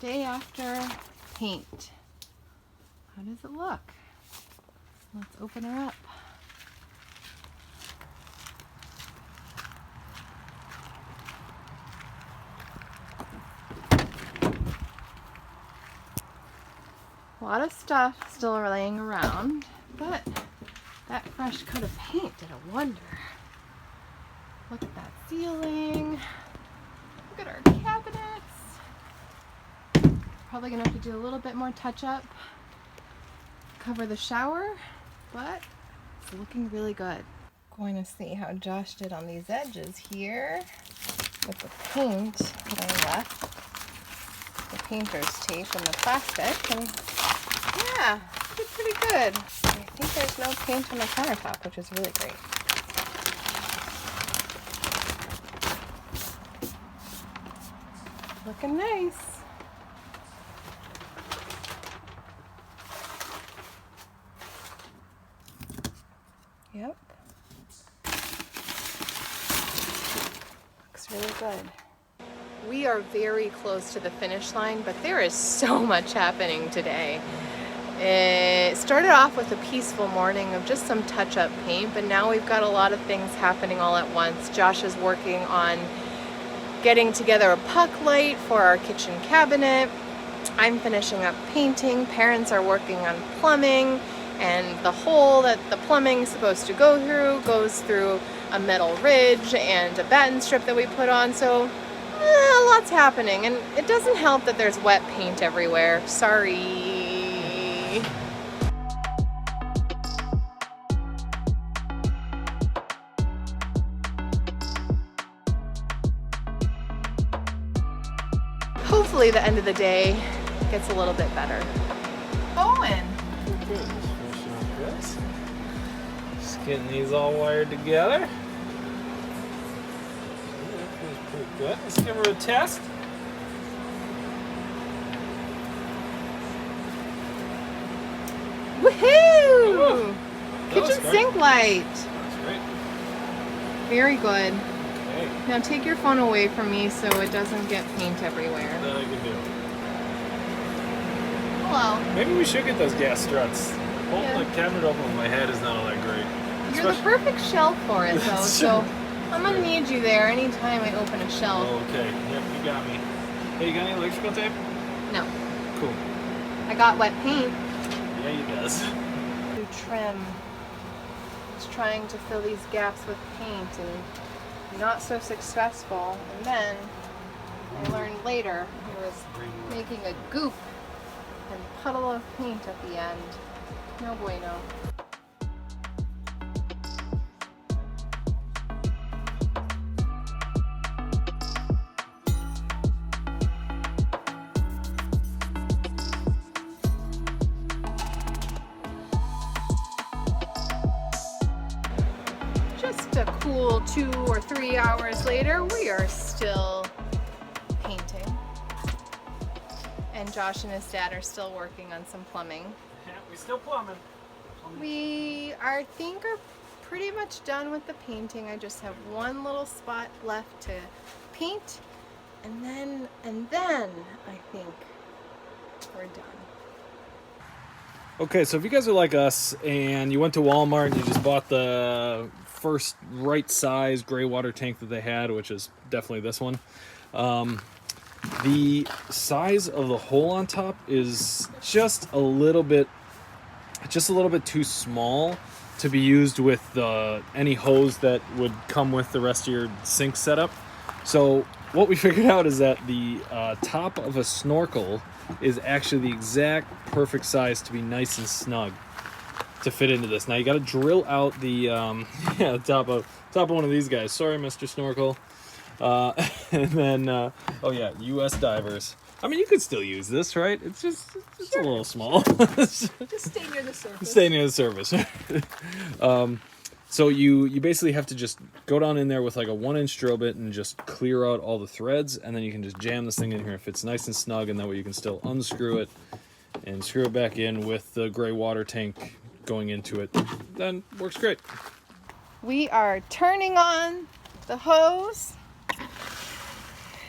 Day after paint. How does it look? Let's open her up. A lot of stuff still laying around, but that fresh coat of paint did a wonder. Look at that ceiling. Look at our cabinets. Probably gonna have to do a little bit more touch up. Cover the shower, but it's looking really good. Going to see how Josh did on these edges here with the paint that I left. The painter's tape and the plastic, and yeah, did pretty good. I think there's no paint on the countertop, which is really great. Looking nice. Yep. Looks really good. We are very close to the finish line, but there is so much happening today. It started off with a peaceful morning of just some touch-up paint, but now we've got a lot of things happening all at once. Josh is working on getting together a puck light for our kitchen cabinet. I'm finishing up painting. Parents are working on plumbing, and the hole that the plumbing is supposed to go through goes through a metal ridge and a batten strip that we put on. So lots happening, and it doesn't help that there's wet paint everywhere. Sorry. Hopefully the end of the day gets a little bit better. Owen! Good. Just getting these all wired together. That feels pretty good. Let's give her a test. Woohoo! That Kitchen was great. sink light. That's great. Very good. Okay, Now take your phone away from me so it doesn't get paint everywhere. that I can do. Hello. Maybe we should get those gas struts. Holding Yeah. the cabinet open with my head is not all that great. You're the perfect shelf for it though, That's so true. I'm gonna need you there anytime I open a shelf. Okay, yep, you got me. Hey, you got any electrical tape? No, Cool. I got wet paint. Yeah, he does. To trim. Just trying to fill these gaps with paint and not so successful. And then I learned later he was making a goop and puddle of paint at the end. No bueno. Just a cool 2 or 3 hours later, we are still painting. And Josh and his dad are still working on some plumbing. Yeah, we still plumbing. We are pretty much done with the painting. I just have one little spot left to paint, and then I think we're done. Okay, so if you guys are like us and you went to Walmart and you just bought the first right size gray water tank that they had, which is definitely this one, the size of the hole on top is just a little bit too small to be used with any hose that would come with the rest of your sink setup. So what we figured out is that the top of a snorkel is actually the exact perfect size to be nice and snug to fit into this. Now you got to drill out the top of one of these guys. Sorry, Mr. Snorkel. And then oh yeah, U.S. divers. I mean, you could still use this, right? It's just a little small. Just stay near the surface. Stay near the surface. So you basically have to just go down in there with like a 1-inch drill bit and just clear out all the threads, and then you can just jam this thing in here. It fits nice and snug, and that way you can still unscrew it and screw it back in with the gray water tank going into it. Then works great. We are turning on the hose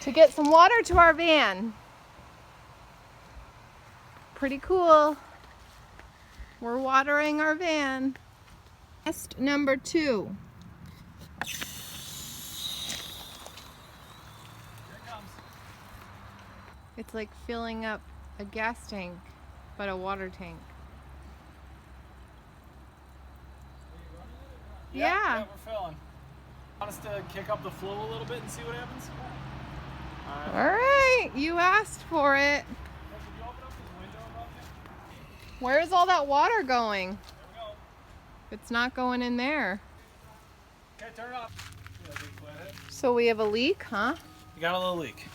to get some water to our van. pretty cool. We're watering our van. Test number 2. It's like filling up a gas tank, but a water tank. Yeah. We're filling. Want us to kick up the flow a little bit and see what happens? All right, you asked for it. Where's all that water going? There we go. It's not going in there. Okay, turn it off. So we have a leak, huh? You got a little leak.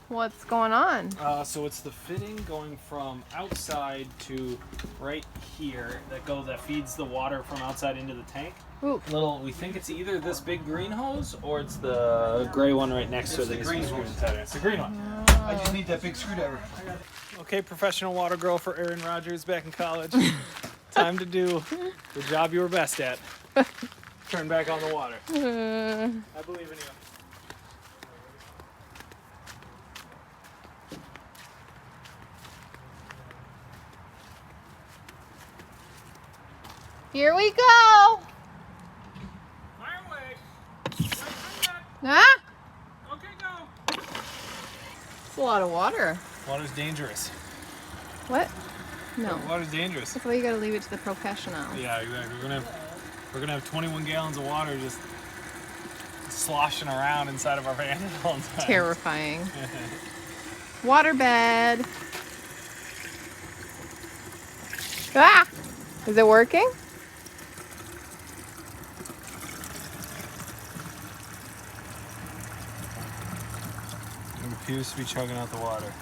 What's going on? So it's the fitting going from outside to right here that feeds the water from outside into the tank. Ooh. We think it's either this big green hose or it's the gray one right next to it. the green hose. It's the green one. I just need that big screwdriver. Okay, professional water girl for Aaron Rodgers back in college. Time to do the job you were best at. Turn back on the water. I believe in you. Here we go. Fire away. Ah, Okay, go. it's a lot of water. Water's dangerous. What? No. Water's dangerous. That's why you gotta leave it to the professionals. Yeah, exactly. We're gonna have 21 gallons of water just sloshing around inside of our van all the time. Terrifying. Waterbed. Ah! Is it working? It appears to be chugging out the water.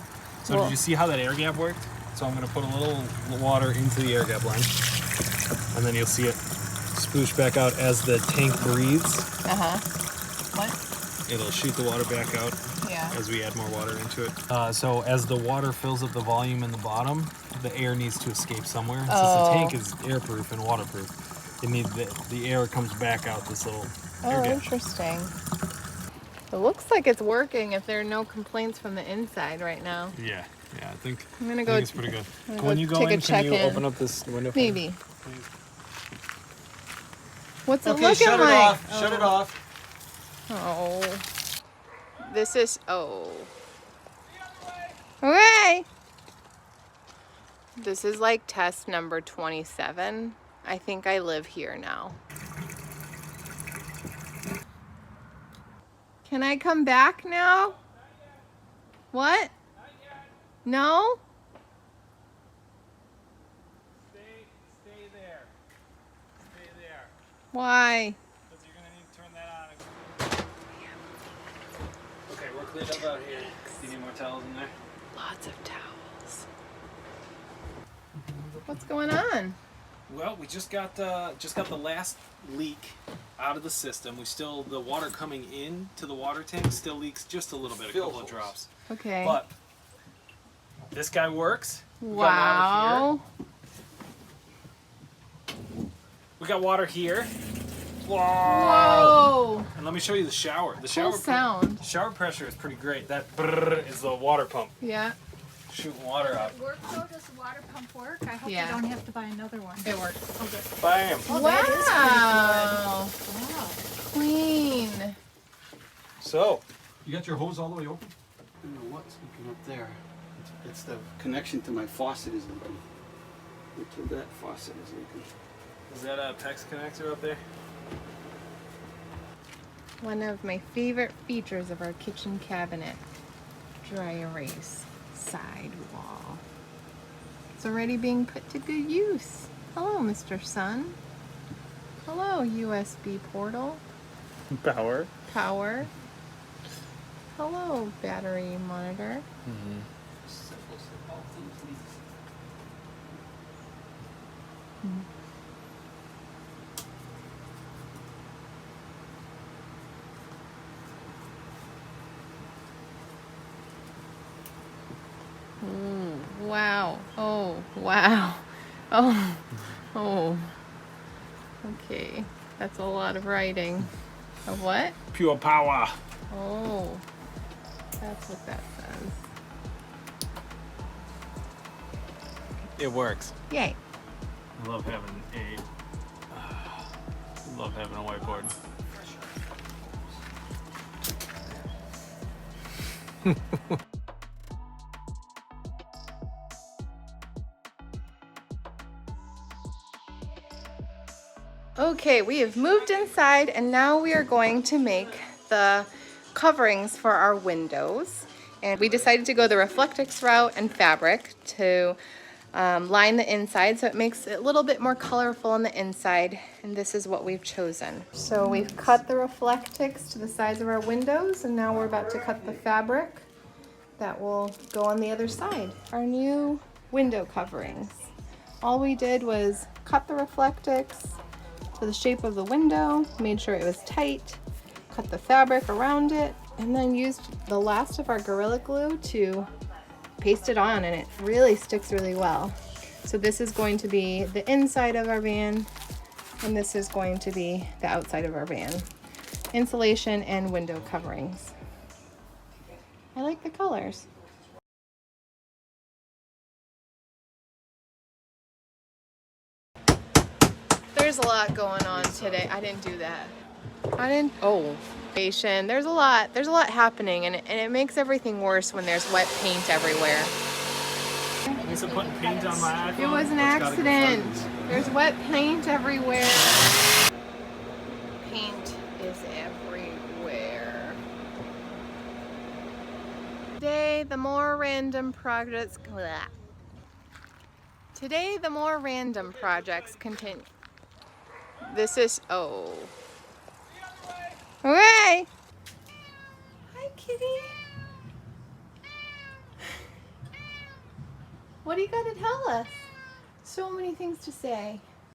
So Well- did you see how that air gap worked? So I'm gonna put a little water into the air gap line, and then you'll see it sploosh back out as the tank breathes. Uh-huh. What? It'll shoot the water back out Yeah. as we add more water into it. So as the water fills up the volume in the bottom, the air needs to escape somewhere. Since Oh. the tank is airproof and waterproof, it needs the air comes back out this little air Oh, gap. interesting. It looks like it's working if there are no complaints from the inside right now. Yeah, I think, I'm gonna I go think it's pretty good. I'm gonna When go you go take a in, check can you in. open up this window for me? Maybe. Please? What's it Okay, looking shut it like? off. Shut it off. Oh. This is Okay. This is like test number 27. I think I live here now. Can I come back now? What? No? Stay there. Stay there. Why? Because you're going to need to turn that on. Okay, we're cleaned up out here. Do you need more towels in there? Lots of towels. What's going on? Well, we just got the last leak out of the system. The water coming in to the water tank still leaks just a little bit, a couple of drops. Okay. But this guy works. We got water Wow. here. We got water here. Whoa. And let me show you the shower. The Cool sound. shower pressure is pretty great. That brrr is the water pump Yeah, shooting water out. Work though? Does the water pump work? I hope Yeah. I don't have to buy another one. it works. Oh, good. Bam. Oh, that Wow. is pretty good. Wow. Clean. So, You got your hose all the way open? I don't know what's leaking up there. It's the connection to my faucet is leaking. Until that faucet is leaking. is that a PEX connector up there? One of my favorite features of our kitchen cabinet, dry erase side wall. It's already being put to good use. Hello, Mr. Sun. Hello, USB portal. Power. Power. Hello, battery monitor. Ooh, wow. Oh, wow. Oh, oh. Okay. That's a lot of writing. Of what? Pure power. Oh, that's what that says. It works. Yay. I love having a whiteboard. Okay, we have moved inside and now we are going to make the coverings for our windows. And we decided to go the Reflectix route and fabric to line the inside so it makes it a little bit more colorful on the inside. And this is what we've chosen. So we've cut the Reflectix to the size of our windows and now we're about to cut the fabric that will go on the other side. Our new window coverings. All we did was cut the Reflectix to the shape of the window, made sure it was tight, cut the fabric around it, and then used the last of our Gorilla Glue to paste it on, and it really sticks really well. So this is going to be the inside of our van, and this is going to be the outside of our van. Insulation and window coverings. I like the colors. There's a lot going on today. I didn't do that. There's a lot happening and it makes everything worse when there's wet paint everywhere. Lisa putting paint on my iPhone. It was an accident. There's wet paint everywhere. Paint is everywhere. Today, the more random projects continue. This is, Hooray! Hi, kitty. What do you got to tell us? So many things to say.